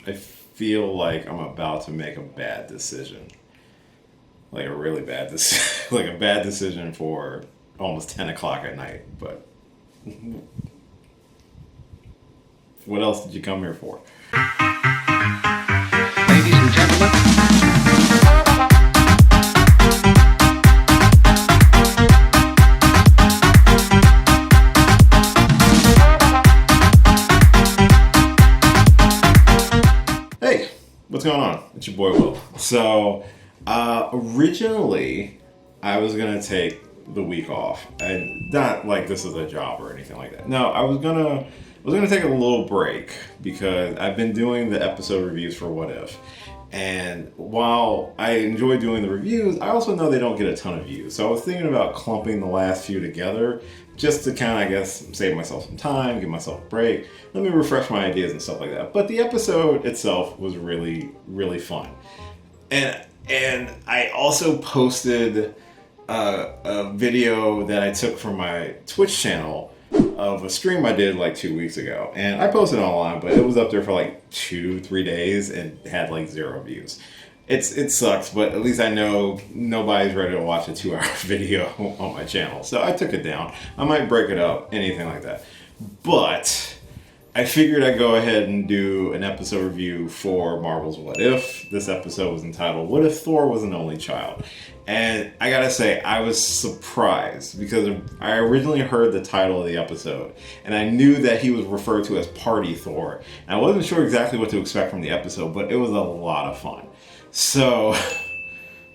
I feel like I'm about to make a bad decision. Like a really bad decision. Like a bad decision for almost 10 o'clock at night. But what else did you come here for? Ladies and gentlemen. Hey, what's going on? It's your boy Will. So, originally, I was gonna take the week off, and not like this is a job or anything like that. No, I was gonna take a little break because I've been doing the episode reviews for What If, and while I enjoy doing the reviews, I also know they don't get a ton of views. So I was thinking about clumping the last few together just to kind of, I guess, save myself some time, give myself a break, let me refresh my ideas and stuff like that. But the episode itself was really, really fun. And I also posted a video that I took from my Twitch channel of a stream I did like 2 weeks ago. And I posted it online, but it was up there for like 2-3 days and had like 0 views. It sucks, but at least I know nobody's ready to watch a 2-hour video on my channel. So I took it down. I might break it up, anything like that. But I figured I'd go ahead and do an episode review for Marvel's What If. This episode was entitled, What If Thor Was an Only Child? And I gotta say, I was surprised because I originally heard the title of the episode and I knew that he was referred to as Party Thor. And I wasn't sure exactly what to expect from the episode, but it was a lot of fun. So,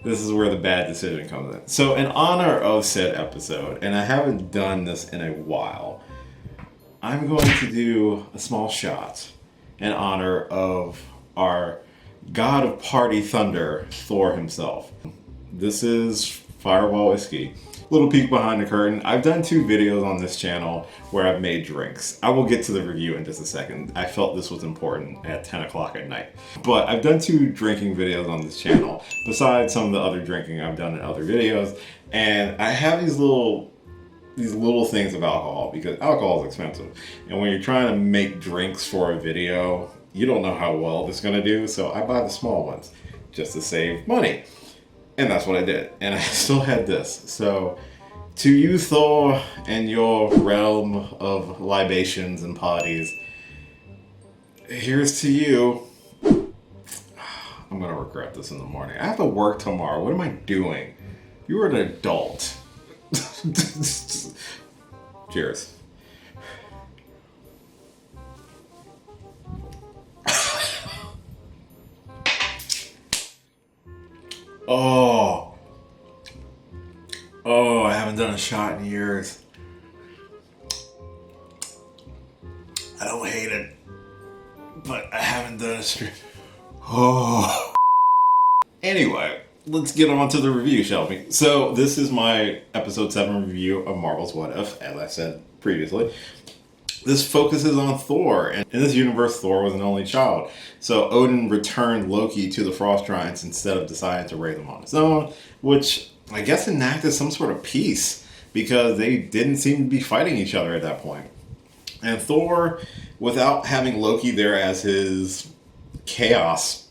this is where the bad decision comes in. So, in honor of said episode, and I haven't done this in a while, I'm going to do a small shot in honor of our god of party thunder, Thor himself. This is Fireball Whiskey. Little peek behind the curtain. I've done 2 videos on this channel where I've made drinks. I will get to the review in just a second. I felt this was important at 10 o'clock at night. But I've done 2 drinking videos on this channel, besides some of the other drinking I've done in other videos. And I have these little things of alcohol because alcohol is expensive. And when you're trying to make drinks for a video, you don't know how well it's gonna do. So I buy the small ones just to save money. And that's what I did. And I still had this. So, to you, Thor, and your realm of libations and parties, here's to you. I'm going to regret this in the morning. I have to work tomorrow. What am I doing? You are an adult. Cheers. Oh, I haven't done a shot in years. I don't hate it, but I haven't done a stream. Oh. Anyway, let's get on to the review, shall we? So, this is my episode 7 review of Marvel's What If, as I said previously. This focuses on Thor, and in this universe, Thor was an only child. So Odin returned Loki to the Frost Giants instead of deciding to raise him on his own, which I guess enacted some sort of peace, because they didn't seem to be fighting each other at that point. And Thor, without having Loki there as his chaos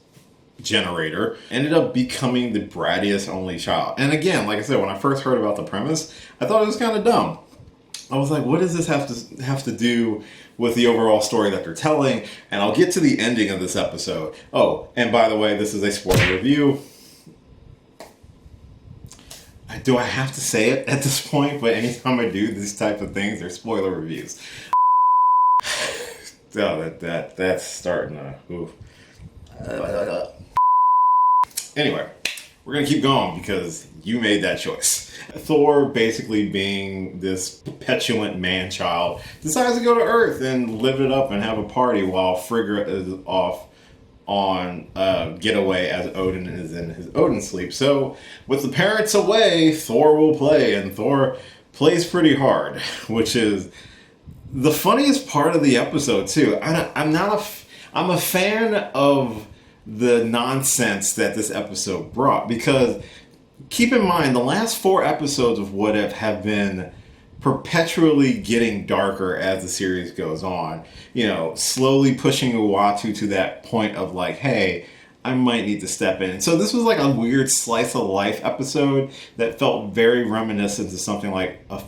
generator, ended up becoming the brattiest only child. And again, like I said, when I first heard about the premise, I thought it was kind of dumb. I was like, what does this have to do with the overall story that they're telling? And I'll get to the ending of this episode. Oh, and by the way, this is a spoiler review. Do I have to say it at this point? But anytime I do these type of things, they're spoiler reviews. Oh, that's starting to... Oof. Anyway, we're going to keep going because you made that choice. Thor, basically being this petulant man-child, decides to go to Earth and live it up and have a party while Frigga is off on getaway as Odin is in his Odin sleep. So, with the parents away, Thor will play, and Thor plays pretty hard, which is the funniest part of the episode, too. I'm a fan of the nonsense that this episode brought, because keep in mind, the last 4 episodes of What If have been perpetually getting darker as the series goes on. You know, slowly pushing Uatu to that point of like, hey, I might need to step in. So this was like a weird slice of life episode that felt very reminiscent to something like a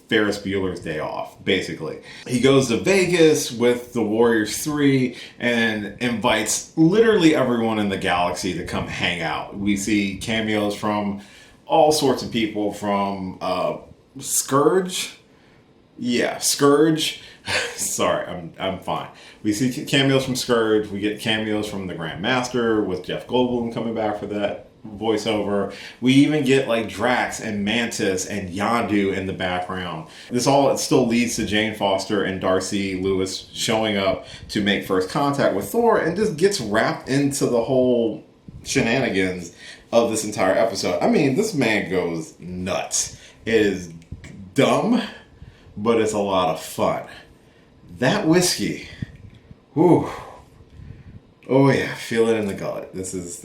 Ferris Bueller's Day Off, basically. He goes to Vegas with the Warriors 3 and invites literally everyone in the galaxy to come hang out. We see cameos from all sorts of people, from Scourge. Yeah, Scourge. Sorry, I'm fine. We see cameos from Scourge. We get cameos from the Grand Master with Jeff Goldblum coming back for that voiceover. We even get like Drax and Mantis and Yondu in the background. This all still leads to Jane Foster and Darcy Lewis showing up to make first contact with Thor, and just gets wrapped into the whole shenanigans of this entire episode. I mean, this man goes nuts. It is dumb, but it's a lot of fun. That whiskey, whew. Oh yeah, feel it in the gullet. This is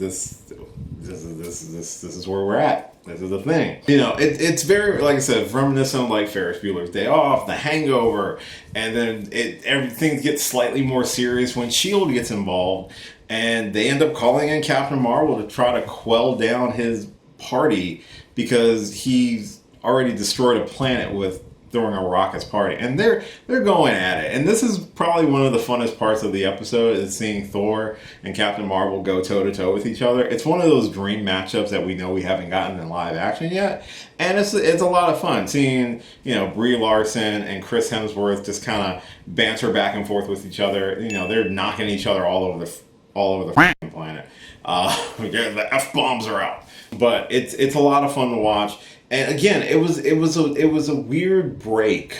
where we're at. This is the thing. You know, it's very, like I said, reminiscent like Ferris Bueller's Day Off, The Hangover, and then everything gets slightly more serious when S.H.I.E.L.D. gets involved, and they end up calling in Captain Marvel to try to quell down his party because he's already destroyed a planet with throwing a rocket's party, and they're going at it. And this is probably one of the funnest parts of the episode, is seeing Thor and Captain Marvel go toe to toe with each other. It's one of those dream matchups that we know we haven't gotten in live action yet, and it's a lot of fun seeing, you know, Brie Larson and Chris Hemsworth just kind of banter back and forth with each other. You know, they're knocking each other all over the planet. The F-bombs are out, but it's a lot of fun to watch. And again, it was a weird break,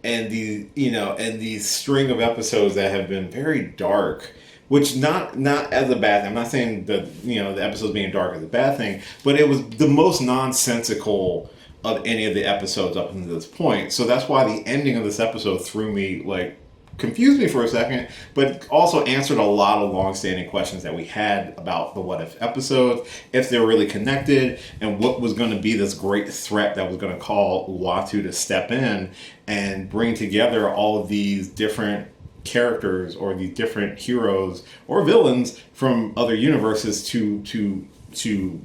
and these string of episodes that have been very dark, which not as a bad thing. I'm not saying that, you know, the episodes being dark is a bad thing, but it was the most nonsensical of any of the episodes up until this point. So that's why the ending of this episode threw me, like, confused me for a second, but also answered a lot of long-standing questions that we had about the What If episodes, if they're really connected, and what was going to be this great threat that was going to call Uatu to step in and bring together all of these different characters or these different heroes or villains from other universes to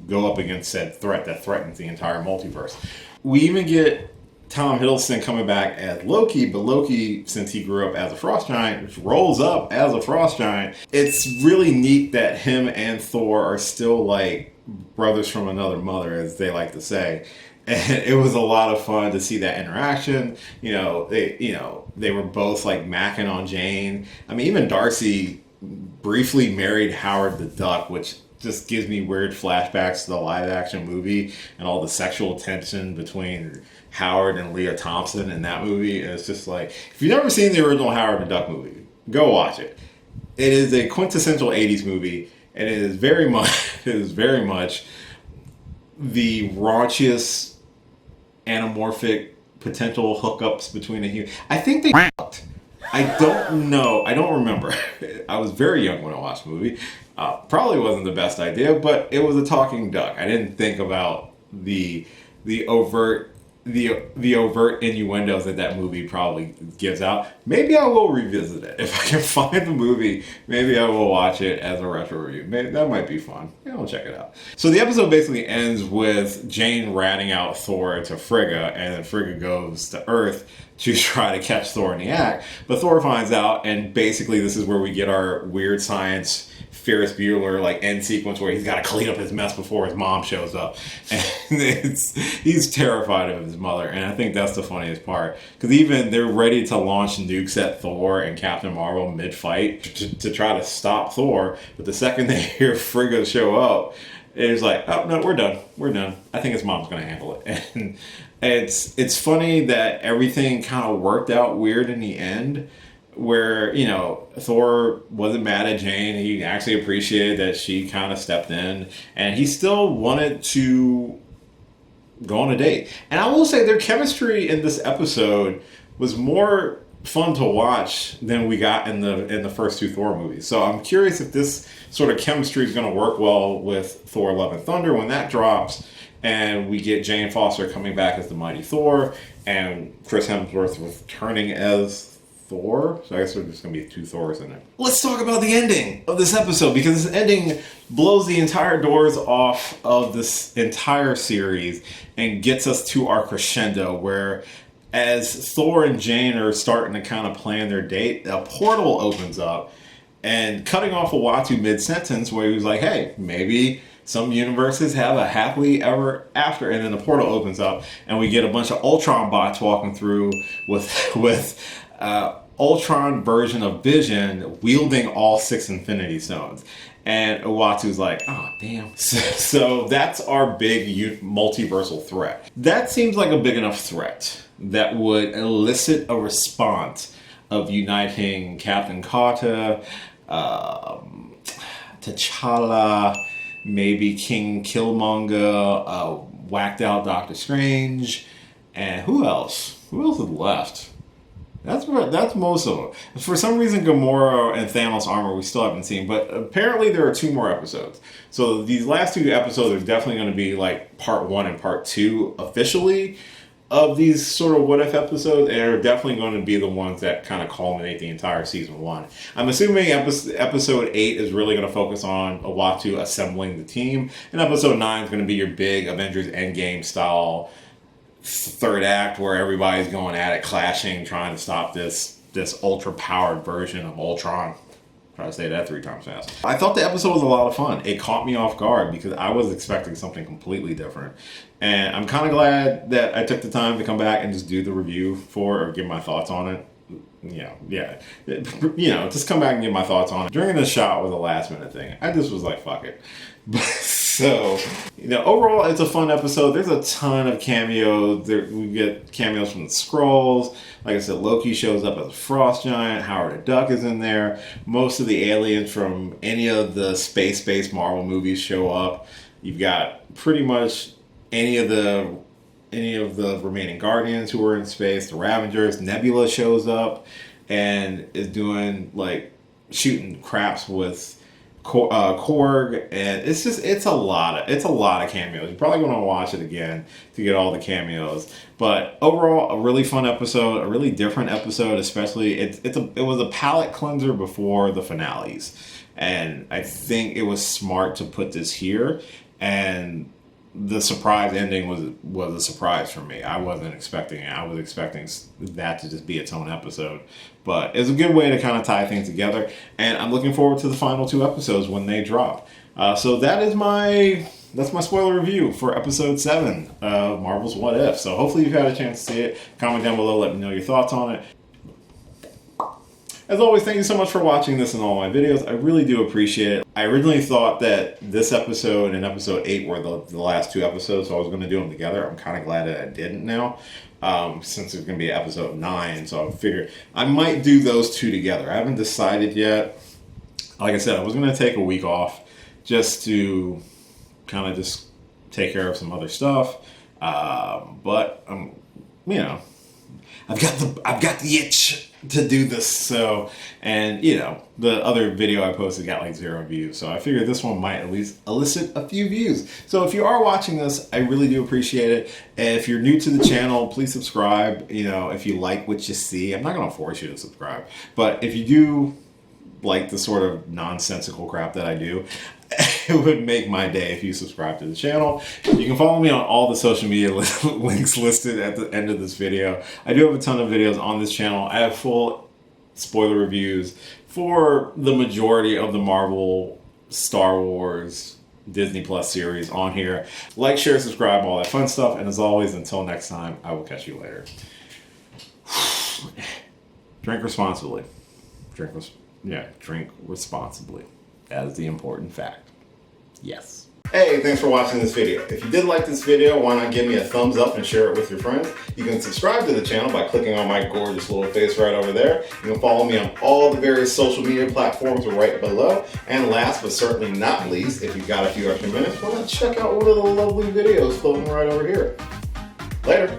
go up against said threat that threatens the entire multiverse. We even get Tom Hiddleston coming back as Loki, but Loki, since he grew up as a frost giant, rolls up as a frost giant. It's really neat that him and Thor are still like brothers from another mother, as they like to say. And it was a lot of fun to see that interaction. They were both like macking on Jane. I mean, even Darcy briefly married Howard the Duck, which just gives me weird flashbacks to the live action movie and all the sexual tension between Howard and Leah Thompson in that movie. And it's just like, if you've never seen the original Howard the Duck movie, go watch it. It is a quintessential 80s movie, and it is very much the raunchiest anamorphic potential hookups between a human. I think they fucked. I don't know. I don't remember. I was very young when I watched the movie. Probably wasn't the best idea, but it was a talking duck. I didn't think about the overt innuendos that movie probably gives out. Maybe I will revisit it. If I can find the movie, maybe I will watch it as a retro review. Maybe that might be fun. Yeah, I'll check it out. So the episode basically ends with Jane ratting out Thor to Frigga, and then Frigga goes to Earth to try to catch Thor in the act. But Thor finds out, and basically this is where we get our weird science Ferris Bueller like end sequence where he's got to clean up his mess before his mom shows up, and he's terrified of his mother. And I think that's the funniest part, because even they're ready to launch nukes at Thor and Captain Marvel mid-fight to try to stop Thor, but the second they hear Frigga show up, it's like, oh no, we're done. I think his mom's gonna handle it. And it's funny that everything kind of worked out weird in the end, where, you know, Thor wasn't mad at Jane. He actually appreciated that she kind of stepped in, and he still wanted to go on a date. And I will say their chemistry in this episode was more fun to watch than we got in the first two Thor movies. So I'm curious if this sort of chemistry is going to work well with Thor Love and Thunder when that drops. and we get Jane Foster coming back as the Mighty Thor, and Chris Hemsworth returning as Thor. So I guess there's going to be 2 Thors in it. Let's talk about the ending of this episode, because this ending blows the entire doors off of this entire series and gets us to our crescendo, where as Thor and Jane are starting to kind of plan their date, a portal opens up and cutting off Uatu mid-sentence, where he was like, hey, maybe some universes have a happily ever after, and then the portal opens up and we get a bunch of Ultron bots walking through with Ultron version of Vision wielding all 6 Infinity Stones. And Uatu's like, oh, damn. So that's our big multiversal threat. That seems like a big enough threat that would elicit a response of uniting Captain Carter, T'Challa, maybe King Killmonger, whacked out Doctor Strange, and who else? Who else is left? That's most of them. For some reason, Gamora and Thanos armor we still haven't seen, but apparently there are 2 more episodes. So these last 2 episodes are definitely going to be like part 1 and part 2 officially of these sort of what if episodes, and are definitely going to be the ones that kind of culminate the entire season 1. I'm assuming episode 8 is really going to focus on Uatu assembling the team, and episode 9 is going to be your big Avengers Endgame style 3rd act where everybody's going at it, clashing, trying to stop this ultra powered version of Ultron. Try to say that 3 times fast. I thought the episode was a lot of fun. It caught me off guard because I was expecting something completely different. And I'm kind of glad that I took the time to come back and just do the review or give my thoughts on it. Just come back and give my thoughts on it. During the shot was a last minute thing. I just was like, fuck it. So, overall, it's a fun episode. There's a ton of cameos. We get cameos from the Skrulls. Like I said, Loki shows up as a frost giant. Howard the Duck is in there. Most of the aliens from any of the space-based Marvel movies show up. You've got pretty much any of the remaining Guardians who are in space. The Ravengers. Nebula shows up and is doing shooting craps with Korg, and it's a lot of cameos. You're probably going to watch it again to get all the cameos, but overall a really fun episode, a really different episode. Especially it was a palate cleanser before the finales, and I think it was smart to put this here. And the surprise ending was a surprise for me. I wasn't expecting it. I was expecting that to just be its own episode. But it's a good way to kind of tie things together. And I'm looking forward to the final 2 episodes when they drop. So that's my spoiler review for episode 7 of Marvel's What If. So hopefully you've had a chance to see it. Comment down below, let me know your thoughts on it. As always, thank you so much for watching this and all my videos. I really do appreciate it. I originally thought that this episode and episode 8 were the last 2 episodes, so I was going to do them together. I'm kind of glad that I didn't now, since there's going to be episode 9. So I figured I might do those 2 together. I haven't decided yet. Like I said, I was going to take a week off just to kind of just take care of some other stuff. But I've got the itch to do this. So, and the other video I posted got 0 views. So I figured this one might at least elicit a few views. So if you are watching this, I really do appreciate it. And if you're new to the channel, please subscribe. If you like what you see, I'm not going to force you to subscribe, but if you do like the sort of nonsensical crap that I do, it would make my day if you subscribe to the channel. You can follow me on all the social media links listed at the end of this video. I do have a ton of videos on this channel. I have full spoiler reviews for the majority of the Marvel, Star Wars, Disney Plus series on here. Like, share, subscribe, all that fun stuff. And as always, until next time, I will catch you later. Drink responsibly. Drink responsibly. That is the important fact. Yes. Hey, thanks for watching this video. If you did like this video, why not give me a thumbs up and share it with your friends? You can subscribe to the channel by clicking on my gorgeous little face right over there. You can follow me on all the various social media platforms right below. And last but certainly not least, if you've got a few extra minutes, why not check out one of the lovely videos floating right over here. Later.